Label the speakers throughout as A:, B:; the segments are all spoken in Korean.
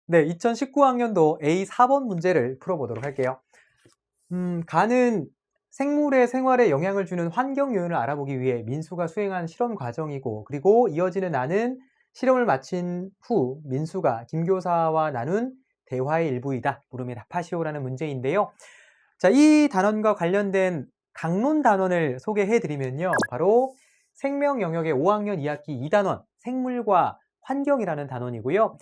A: 네, 2019학년도 A4번 문제를 풀어보도록 할게요. 가는 생물의 생활에 영향을 주는 환경 요인을 알아보기 위해 민수가 수행한 실험 과정이고, 그리고 이어지는 나는 실험을 마친 후 민수가 김 교사와 나눈 대화의 일부이다. 물음에 답하시오라는 문제인데요. 자, 이 단원과 관련된 강론 단원을 소개해 드리면요. 바로 생명 영역의 5학년 2학기 2단원 생물과 환경이라는 단원이고요.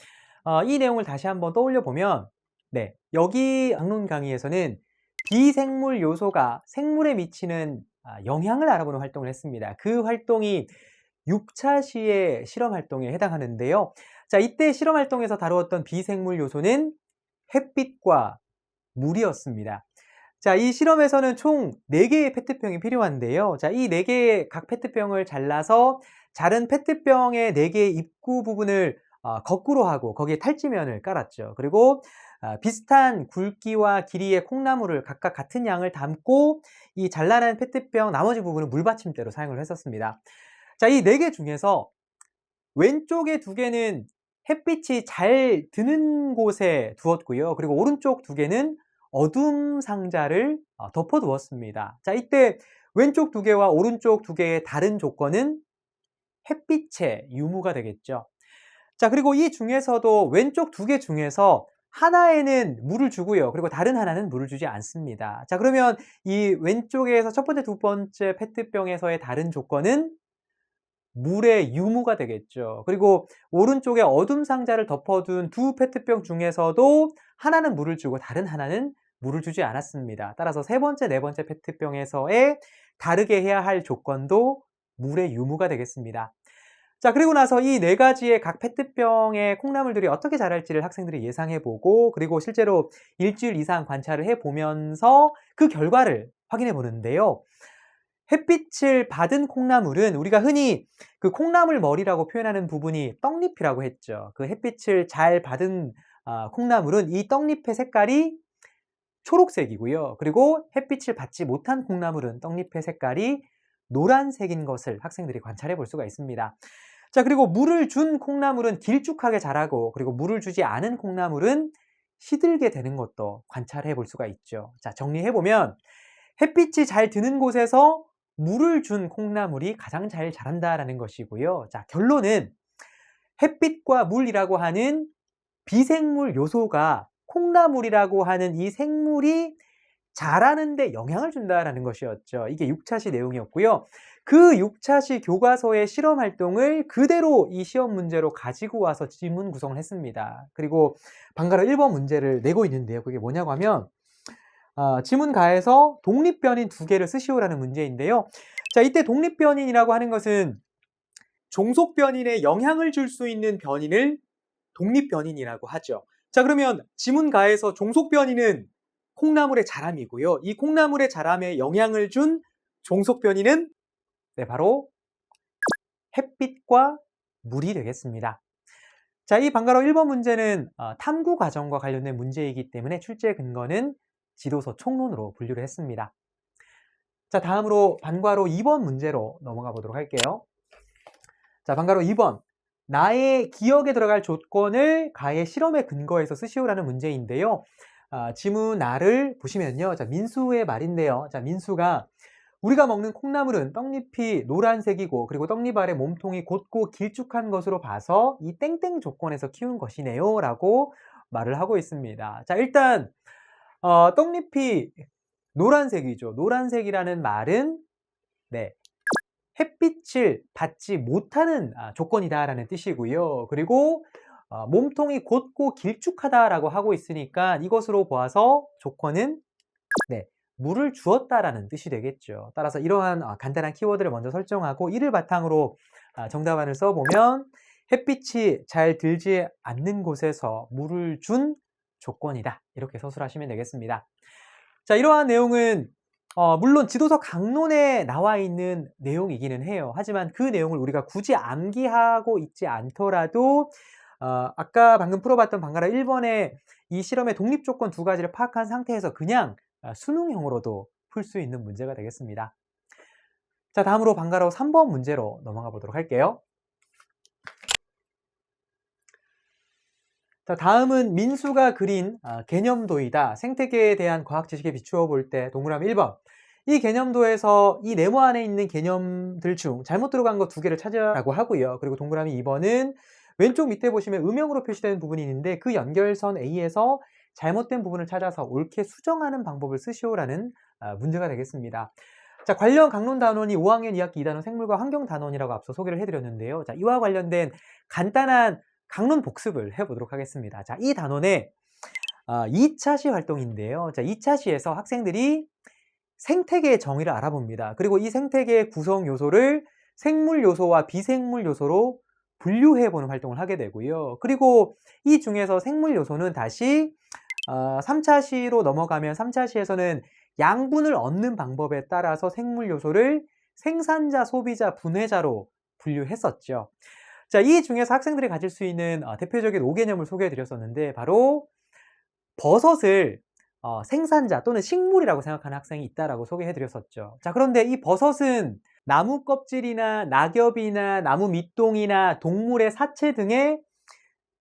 A: 이 내용을 다시 한번 떠올려 보면, 네, 여기 강론 강의에서는 비생물 요소가 생물에 미치는 영향을 알아보는 활동을 했습니다. 그 활동이 6차 시의 실험 활동에 해당하는데요. 자, 이때 실험 활동에서 다루었던 비생물 요소는 햇빛과 물이었습니다. 자, 이 실험에서는 총 4개의 페트병이 필요한데요. 자, 이 4개의 각 페트병을 잘라서 자른 페트병의 4개의 입구 부분을 거꾸로 하고 거기에 탈지면을 깔았죠. 그리고 비슷한 굵기와 길이의 콩나물을 각각 같은 양을 담고 이 잘라낸 페트병 나머지 부분은 물받침대로 사용을 했었습니다. 자, 이 4개 중에서 왼쪽에 2개는 햇빛이 잘 드는 곳에 두었고요. 그리고 오른쪽 2개는 어둠 상자를 덮어 두었습니다. 자, 이때 왼쪽 2개와 오른쪽 2개의 다른 조건은 햇빛의 유무가 되겠죠. 자, 그리고 이 중에서도 왼쪽 2개 중에서 하나에는 물을 주고요. 그리고 다른 하나는 물을 주지 않습니다. 자, 그러면 이 왼쪽에서 첫 번째, 두 번째 페트병에서의 다른 조건은 물의 유무가 되겠죠. 그리고 오른쪽에 어둠 상자를 덮어둔 두 페트병 중에서도 하나는 물을 주고 다른 하나는 물을 주지 않았습니다. 따라서 세 번째, 네 번째 페트병에서의 다르게 해야 할 조건도 물의 유무가 되겠습니다. 자, 그리고 나서 이 4가지의 각 페트병의 콩나물들이 어떻게 자랄지를 학생들이 예상해보고, 그리고 실제로 일주일 이상 관찰을 해보면서 그 결과를 확인해 보는데요. 햇빛을 받은 콩나물은 우리가 흔히 그 콩나물 머리라고 표현하는 부분이 떡잎이라고 했죠. 그 햇빛을 잘 받은 콩나물은 이 떡잎의 색깔이 초록색이고요. 그리고 햇빛을 받지 못한 콩나물은 떡잎의 색깔이 노란색인 것을 학생들이 관찰해 볼 수가 있습니다. 자, 그리고 물을 준 콩나물은 길쭉하게 자라고, 그리고 물을 주지 않은 콩나물은 시들게 되는 것도 관찰해 볼 수가 있죠. 자, 정리해 보면 햇빛이 잘 드는 곳에서 물을 준 콩나물이 가장 잘 자란다라는 것이고요. 자, 결론은 햇빛과 물이라고 하는 비생물 요소가 콩나물이라고 하는 이 생물이 자라는 데 영향을 준다라는 것이었죠. 이게 6차시 내용이었고요. 그 6차시 교과서의 실험 활동을 그대로 이 시험 문제로 가지고 와서 지문 구성을 했습니다. 그리고 방가로 1번 문제를 내고 있는데요. 그게 뭐냐고 하면 지문가에서 독립변인 2개를 쓰시오라는 문제인데요. 자, 이때 독립변인이라고 하는 것은 종속변인에 영향을 줄 수 있는 변인을 독립변인이라고 하죠. 자, 그러면 지문가에서 종속변인은 콩나물의 자람이고요. 이 콩나물의 자람에 영향을 준 종속변인은 바로 햇빛과 물이 되겠습니다. 자, 이 방가로 1번 문제는 탐구 과정과 관련된 문제이기 때문에 출제 근거는 지도서 총론으로 분류를 했습니다. 자, 다음으로 반과로 2번 문제로 넘어가 보도록 할게요. 자, 반과로 2번. 나의 기억에 들어갈 조건을 가의 실험의 근거에서 쓰시오라는 문제인데요. 지문 나를 보시면요. 자, 민수의 말인데요. 자, 민수가 우리가 먹는 콩나물은 떡잎이 노란색이고, 그리고 떡잎 아래 몸통이 곧고 길쭉한 것으로 봐서 이 땡땡 조건에서 키운 것이네요 라고 말을 하고 있습니다. 자, 일단 떡잎이 노란색이죠. 노란색이라는 말은 햇빛을 받지 못하는 조건이다라는 뜻이고요. 그리고 몸통이 곧고 길쭉하다라고 하고 있으니까 이것으로 보아서 조건은 물을 주었다라는 뜻이 되겠죠. 따라서 이러한 간단한 키워드를 먼저 설정하고 이를 바탕으로 정답안을 써보면 햇빛이 잘 들지 않는 곳에서 물을 준 조건이다. 이렇게 서술하시면 되겠습니다. 자, 이러한 내용은 물론 지도서 강론에 나와 있는 내용이기는 해요. 하지만 그 내용을 우리가 굳이 암기하고 있지 않더라도 아까 방금 풀어봤던 방가라 1번의 이 실험의 독립조건 2가지를 파악한 상태에서 그냥 수능형으로도 풀 수 있는 문제가 되겠습니다. 자, 다음으로 방가로 3번 문제로 넘어가 보도록 할게요. 자, 다음은 민수가 그린 개념도이다. 생태계에 대한 과학 지식에 비추어 볼 때 동그라미 1번. 이 개념도에서 이 네모 안에 있는 개념들 중 잘못 들어간 거 2개를 찾으라고 하고요. 그리고 동그라미 2번은 왼쪽 밑에 보시면 음영으로 표시된 부분이 있는데 그 연결선 A에서 잘못된 부분을 찾아서 옳게 수정하는 방법을 쓰시오라는 문제가 되겠습니다. 자, 관련 강론 단원이 5학년 2학기 2단원 생물과 환경 단원이라고 앞서 소개를 해드렸는데요. 자, 이와 관련된 간단한 강론 복습을 해보도록 하겠습니다. 자, 이 단원의 2차 시 활동인데요. 자, 2차 시에서 학생들이 생태계의 정의를 알아봅니다. 그리고 이 생태계의 구성 요소를 생물 요소와 비생물 요소로 분류해보는 활동을 하게 되고요. 그리고 이 중에서 생물 요소는 다시 3차 시로 넘어가면 3차 시에서는 양분을 얻는 방법에 따라서 생물 요소를 생산자, 소비자, 분해자로 분류했었죠. 자, 이 중에서 학생들이 가질 수 있는 대표적인 5개념을 소개해 드렸었는데 바로 버섯을 생산자 또는 식물이라고 생각하는 학생이 있다라고 소개해 드렸었죠. 자, 그런데 이 버섯은 나무 껍질이나 낙엽이나 나무 밑동이나 동물의 사체 등의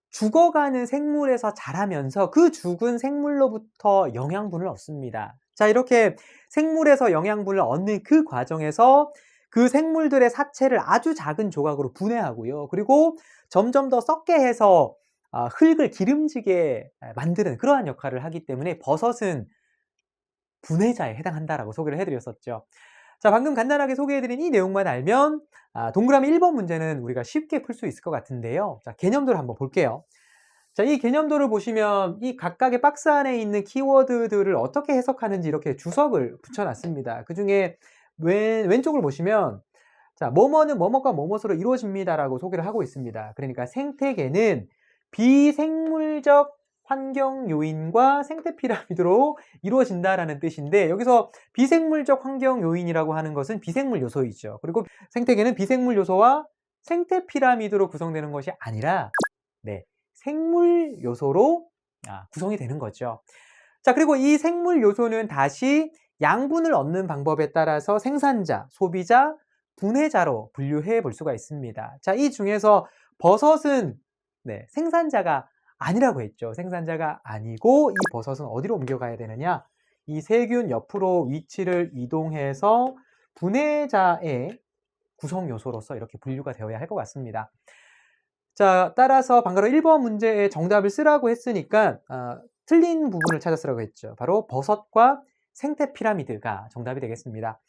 A: 죽어가는 생물에서 자라면서 그 죽은 생물로부터 영양분을 얻습니다. 자, 이렇게 생물에서 영양분을 얻는 그 과정에서 그 생물들의 사체를 아주 작은 조각으로 분해하고요. 그리고 점점 더 썩게 해서 흙을 기름지게 만드는 그러한 역할을 하기 때문에 버섯은 분해자에 해당한다라고 소개를 해드렸었죠. 자, 방금 간단하게 소개해드린 이 내용만 알면 동그라미 1번 문제는 우리가 쉽게 풀 수 있을 것 같은데요. 자, 개념도를 한번 볼게요. 자, 이 개념도를 보시면 이 각각의 박스 안에 있는 키워드들을 어떻게 해석하는지 이렇게 주석을 붙여놨습니다. 그 중에 왼쪽을 보시면 자, 뭐뭐는 뭐뭐과 뭐뭐으로 이루어집니다라고 소개를 하고 있습니다. 그러니까 생태계는 비생물적 환경 요인과 생태 피라미드로 이루어진다라는 뜻인데 여기서 비생물적 환경 요인이라고 하는 것은 비생물 요소이죠. 그리고 생태계는 비생물 요소와 생태 피라미드로 구성되는 것이 아니라 생물 요소로 구성이 되는 거죠. 자, 그리고 이 생물 요소는 다시 양분을 얻는 방법에 따라서 생산자, 소비자, 분해자로 분류해 볼 수가 있습니다. 자, 이 중에서 버섯은 생산자가 아니라고 했죠. 생산자가 아니고 이 버섯은 어디로 옮겨가야 되느냐? 이 세균 옆으로 위치를 이동해서 분해자의 구성 요소로서 이렇게 분류가 되어야 할 것 같습니다. 자, 따라서 방금 1번 문제의 정답을 쓰라고 했으니까 틀린 부분을 찾아쓰라고 했죠. 바로 버섯과 생태 피라미드가 정답이 되겠습니다.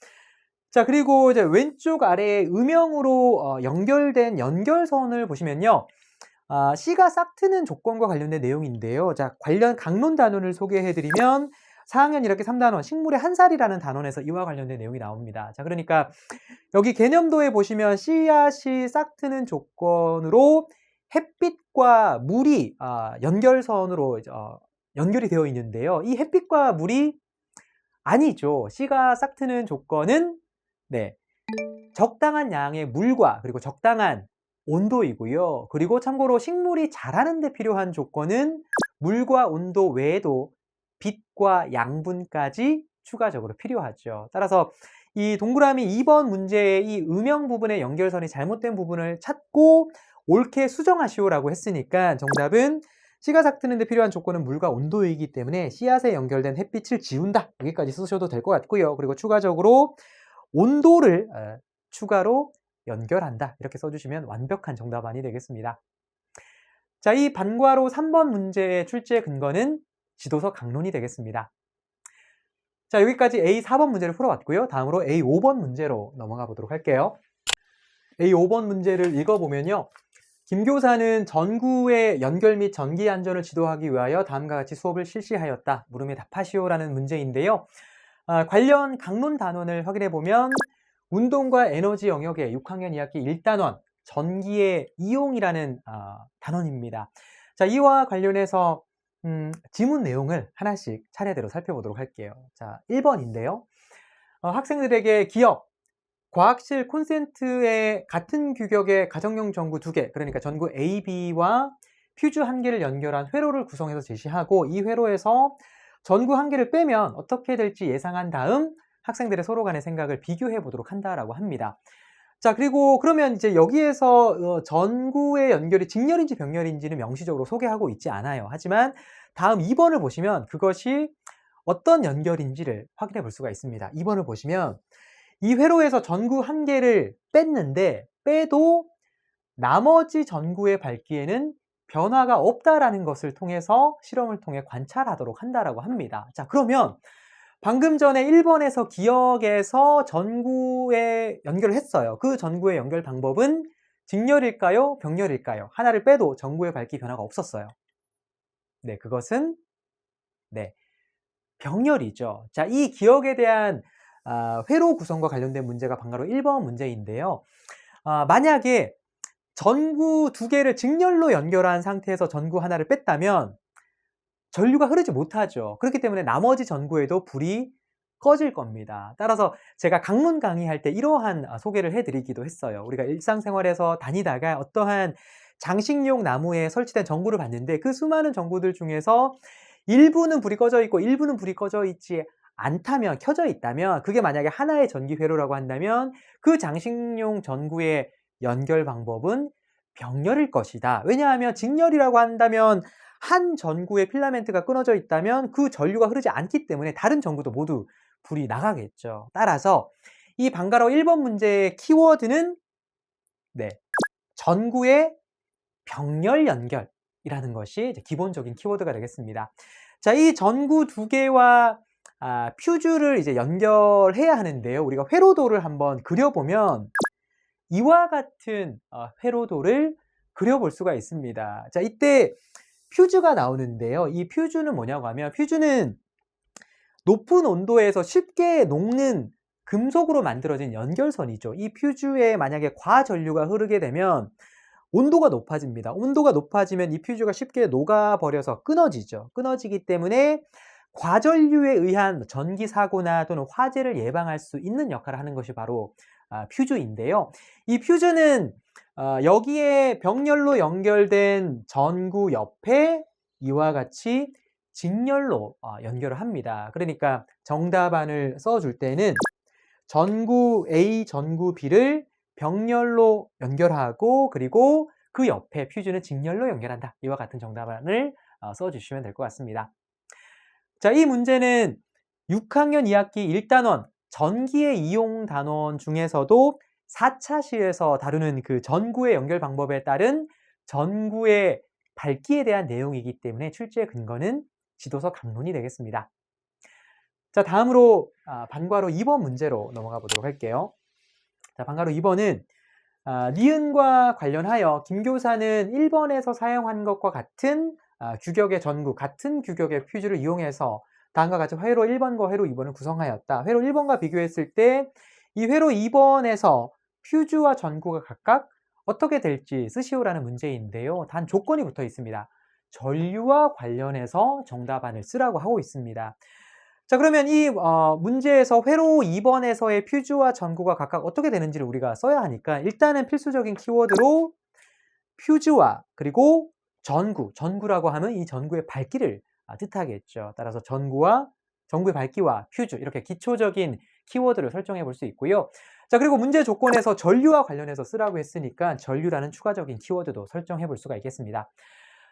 A: 자, 그리고 이제 왼쪽 아래에 음영으로 연결된 연결선을 보시면요. 씨가 싹 트는 조건과 관련된 내용인데요. 자, 관련 강론 단원을 소개해드리면 4학년 1학기 3단원 식물의 한 살이라는 단원에서 이와 관련된 내용이 나옵니다. 자, 그러니까 여기 개념도에 보시면 씨앗이 싹 트는 조건으로 햇빛과 물이 연결선으로 연결이 되어 있는데요. 이 햇빛과 물이 아니죠. 씨가 싹 트는 조건은 적당한 양의 물과 그리고 적당한 온도이고요. 그리고 참고로 식물이 자라는 데 필요한 조건은 물과 온도 외에도 빛과 양분까지 추가적으로 필요하죠. 따라서 이 동그라미 2번 문제의 이 음영 부분의 연결선이 잘못된 부분을 찾고 옳게 수정하시오라고 했으니까 정답은 씨가 싹 트는 데 필요한 조건은 물과 온도이기 때문에 씨앗에 연결된 햇빛을 지운다. 여기까지 쓰셔도 될 것 같고요. 그리고 추가적으로 온도를 추가로 연결한다. 이렇게 써주시면 완벽한 정답안이 되겠습니다. 자, 이 반과로 3번 문제의 출제 근거는 지도서 강론이 되겠습니다. 자, 여기까지 A4번 문제를 풀어봤고요. 다음으로 A5번 문제로 넘어가 보도록 할게요. A5번 문제를 읽어보면요. 김 교사는 전구의 연결 및 전기 안전을 지도하기 위하여 다음과 같이 수업을 실시하였다. 물음에 답하시오라는 문제인데요. 관련 강론 단원을 확인해보면 운동과 에너지 영역의 6학년 2학기 1단원 전기의 이용이라는 단원입니다. 자, 이와 관련해서 지문 내용을 하나씩 차례대로 살펴보도록 할게요. 자, 1번인데요. 학생들에게 기억, 과학실 콘센트의 같은 규격의 가정용 전구 2개, 그러니까 전구 A, B와 퓨즈 1개를 연결한 회로를 구성해서 제시하고 이 회로에서 전구 1개를 빼면 어떻게 될지 예상한 다음 학생들의 서로 간의 생각을 비교해 보도록 한다라고 합니다. 자, 그리고 그러면 이제 여기에서 전구의 연결이 직렬인지 병렬인지는 명시적으로 소개하고 있지 않아요. 하지만 다음 2번을 보시면 그것이 어떤 연결인지를 확인해 볼 수가 있습니다. 2번을 보시면 이 회로에서 전구 한 개를 뺐는데 빼도 나머지 전구의 밝기에는 변화가 없다라는 것을 통해서 실험을 통해 관찰하도록 한다라고 합니다. 자, 그러면 방금 전에 1번에서 기역에서 전구에 연결을 했어요. 그 전구의 연결 방법은 직렬일까요? 병렬일까요? 하나를 빼도 전구의 밝기 변화가 없었어요. 네, 그것은 네, 병렬이죠. 자, 이 기역에 대한 회로 구성과 관련된 문제가 바로 1번 문제인데요. 만약에 전구 두 개를 직렬로 연결한 상태에서 전구 하나를 뺐다면 전류가 흐르지 못하죠. 그렇기 때문에 나머지 전구에도 불이 꺼질 겁니다. 따라서 제가 강론 강의할 때 이러한 소개를 해드리기도 했어요. 우리가 일상생활에서 다니다가 어떠한 장식용 나무에 설치된 전구를 봤는데 그 수많은 전구들 중에서 일부는 불이 꺼져 있고 일부는 불이 꺼져 있지 않다면, 켜져 있다면, 그게 만약에 하나의 전기 회로라고 한다면 그 장식용 전구의 연결 방법은 병렬일 것이다. 왜냐하면 직렬이라고 한다면 한 전구의 필라멘트가 끊어져 있다면 그 전류가 흐르지 않기 때문에 다른 전구도 모두 불이 나가겠죠. 따라서 이 방가로 1번 문제의 키워드는 네, 전구의 병렬 연결이라는 것이 이제 기본적인 키워드가 되겠습니다. 자, 이 전구 두 개와 퓨즈를 이제 연결해야 하는데요. 우리가 회로도를 한번 그려보면 이와 같은 회로도를 그려볼 수가 있습니다. 자, 이때 퓨즈가 나오는데요. 이 퓨즈는 뭐냐고 하면 퓨즈는 높은 온도에서 쉽게 녹는 금속으로 만들어진 연결선이죠. 이 퓨즈에 만약에 과전류가 흐르게 되면 온도가 높아집니다. 온도가 높아지면 이 퓨즈가 쉽게 녹아버려서 끊어지죠. 끊어지기 때문에 과전류에 의한 전기 사고나 또는 화재를 예방할 수 있는 역할을 하는 것이 바로 퓨즈인데요. 이 퓨즈는 여기에 병렬로 연결된 전구 옆에 이와 같이 직렬로 연결을 합니다. 그러니까 정답안을 써줄 때는 전구 A, 전구 B를 병렬로 연결하고 그리고 그 옆에 퓨즈는 직렬로 연결한다. 이와 같은 정답안을 써주시면 될 것 같습니다. 자, 이 문제는 6학년 2학기 1단원 전기의 이용 단원 중에서도 4차 시에서 다루는 그 전구의 연결 방법에 따른 전구의 밝기에 대한 내용이기 때문에 출제 근거는 지도서 강론이 되겠습니다. 자, 다음으로 반과로 2번 문제로 넘어가 보도록 할게요. 자, 반과로 2번은 니은과 관련하여 김 교사는 1번에서 사용한 것과 같은 규격의 전구, 같은 규격의 퓨즈를 이용해서 다음과 같이 회로 1번과 회로 2번을 구성하였다. 회로 1번과 비교했을 때 이 회로 2번에서 퓨즈와 전구가 각각 어떻게 될지 쓰시오라는 문제인데요. 단 조건이 붙어 있습니다. 전류와 관련해서 정답안을 쓰라고 하고 있습니다. 자, 그러면 이 문제에서 회로 2번에서의 퓨즈와 전구가 각각 어떻게 되는지를 우리가 써야 하니까 일단은 필수적인 키워드로 퓨즈와 그리고 전구라고 하면 이 전구의 밝기를 뜻하겠죠. 따라서 전구의 밝기와 퓨즈 이렇게 기초적인 키워드를 설정해 볼 수 있고요. 자, 그리고 문제 조건에서 전류와 관련해서 쓰라고 했으니까 전류라는 추가적인 키워드도 설정해 볼 수가 있겠습니다.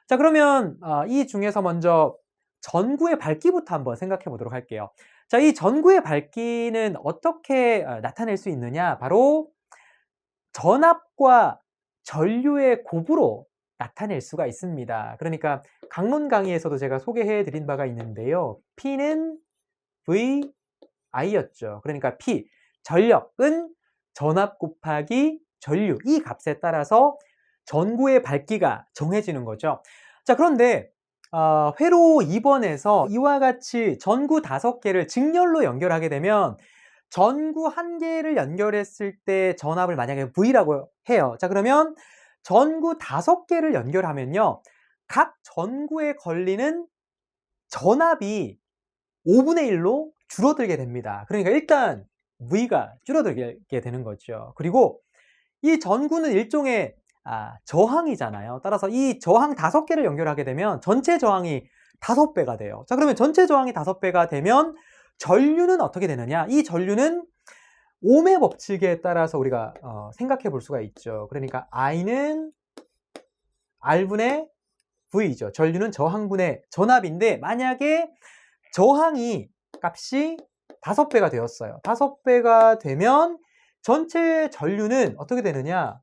A: 자, 그러면 이 중에서 먼저 전구의 밝기부터 한번 생각해 보도록 할게요. 자, 이 전구의 밝기는 어떻게 나타낼 수 있느냐? 바로 전압과 전류의 곱으로 나타낼 수가 있습니다. 그러니까 강론 강의에서도 제가 소개해 드린 바가 있는데요. P는 VI였죠. 그러니까 P, 전력은 전압 곱하기 전류, 이 값에 따라서 전구의 밝기가 정해지는 거죠. 자, 그런데 회로 2번에서 이와 같이 전구 5개를 직렬로 연결하게 되면 전구 1개를 연결했을 때 전압을 만약에 V라고 해요. 자, 그러면 전구 5개를 연결하면요, 각 전구에 걸리는 전압이 5분의 1로 줄어들게 됩니다. 그러니까 일단 V가 줄어들게 되는 거죠. 그리고 이 전구는 일종의 저항이잖아요. 따라서 이 저항 5개를 연결하게 되면 전체 저항이 5배가 돼요. 자, 그러면 전체 저항이 5배가 되면 전류는 어떻게 되느냐? 이 전류는 옴의 법칙에 따라서 우리가 생각해 볼 수가 있죠. 그러니까 I는 R분의 V죠. 전류는 저항분의 전압인데 만약에 저항이 값이 5배가 되었어요. 5배가 되면 전체 전류는 어떻게 되느냐?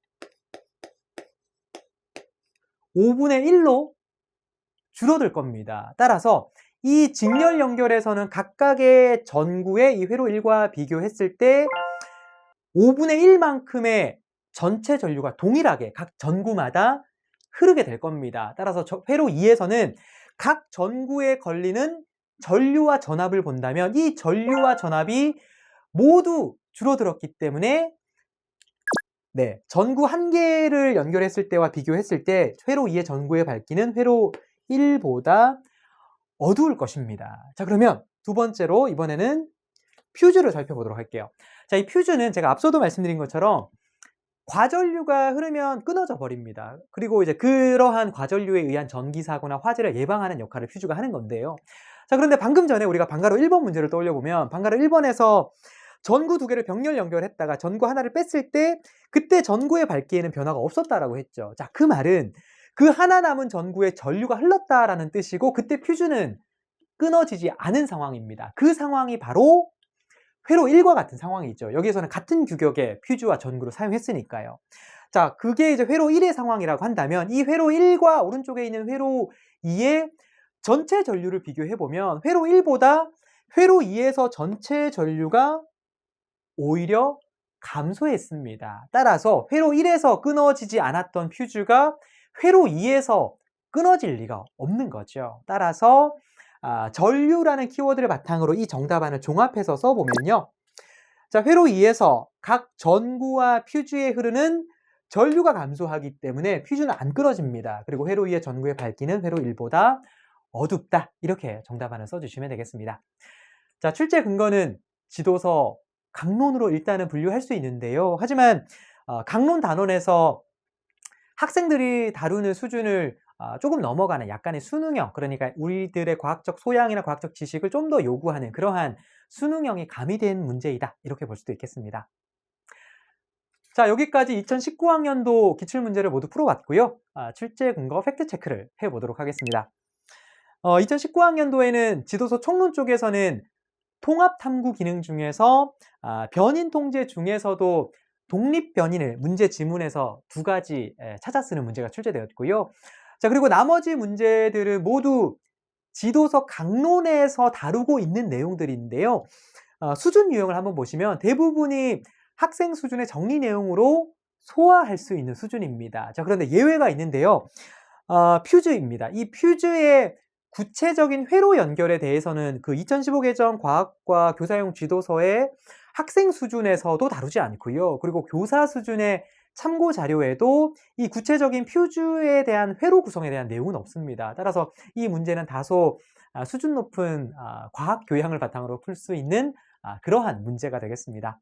A: 5분의 1로 줄어들 겁니다. 따라서 이 직렬 연결에서는 각각의 전구의 이 회로 1과 비교했을 때 5분의 1만큼의 전체 전류가 동일하게 각 전구마다 흐르게 될 겁니다. 따라서 회로 2에서는 각 전구에 걸리는 전류와 전압을 본다면 이 전류와 전압이 모두 줄어들었기 때문에 전구 한 개를 연결했을 때와 비교했을 때 회로 2의 전구의 밝기는 회로 1보다 어두울 것입니다. 자, 그러면 두 번째로 이번에는 퓨즈를 살펴보도록 할게요. 자, 이 퓨즈는 제가 앞서도 말씀드린 것처럼 과전류가 흐르면 끊어져 버립니다. 그리고 이제 그러한 과전류에 의한 전기 사고나 화재를 예방하는 역할을 퓨즈가 하는 건데요. 자, 그런데 방금 전에 우리가 방가로 1번 문제를 떠올려 보면 방가로 1번에서 전구 2개를 병렬 연결했다가 전구 하나를 뺐을 때 그때 전구의 밝기에는 변화가 없었다라고 했죠. 자, 그 말은 그 하나 남은 전구에 전류가 흘렀다라는 뜻이고 그때 퓨즈는 끊어지지 않은 상황입니다. 그 상황이 바로 회로 1과 같은 상황이 있죠. 여기에서는 같은 규격의 퓨즈와 전구를 사용했으니까요. 자, 그게 이제 회로 1의 상황이라고 한다면 이 회로 1과 오른쪽에 있는 회로 2의 전체 전류를 비교해보면 회로 1보다 회로 2에서 전체 전류가 오히려 감소했습니다. 따라서 회로 1에서 끊어지지 않았던 퓨즈가 회로 2에서 끊어질 리가 없는 거죠. 따라서 전류라는 키워드를 바탕으로 이 정답안을 종합해서 써보면요. 자, 회로 2에서 각 전구와 퓨즈에 흐르는 전류가 감소하기 때문에 퓨즈는 안 끊어집니다. 그리고 회로 2의 전구의 밝기는 회로 1보다 어둡다. 이렇게 정답안을 써주시면 되겠습니다. 자, 출제 근거는 지도서 강론으로 일단은 분류할 수 있는데요. 하지만 강론 단원에서 학생들이 다루는 수준을 조금 넘어가는 약간의 수능형, 그러니까 우리들의 과학적 소양이나 과학적 지식을 좀 더 요구하는 그러한 수능형이 가미된 문제이다. 이렇게 볼 수도 있겠습니다. 자, 여기까지 2019학년도 기출문제를 모두 풀어봤고요. 출제 근거 팩트 체크를 해보도록 하겠습니다. 2019학년도에는 지도서 총론 쪽에서는 통합 탐구 기능 중에서 변인 통제 중에서도 독립 변인을 문제 지문에서 2가지 찾아 쓰는 문제가 출제되었고요. 자, 그리고 나머지 문제들은 모두 지도서 강론에서 다루고 있는 내용들인데요. 수준 유형을 한번 보시면 대부분이 학생 수준의 정리 내용으로 소화할 수 있는 수준입니다. 자, 그런데 예외가 있는데요. 퓨즈입니다. 이 퓨즈의 구체적인 회로 연결에 대해서는 그 2015 개정 과학과 교사용 지도서의 학생 수준에서도 다루지 않고요. 그리고 교사 수준의 참고 자료에도 이 구체적인 퓨즈에 대한 회로 구성에 대한 내용은 없습니다. 따라서 이 문제는 다소 수준 높은 과학 교양을 바탕으로 풀 수 있는 그러한 문제가 되겠습니다.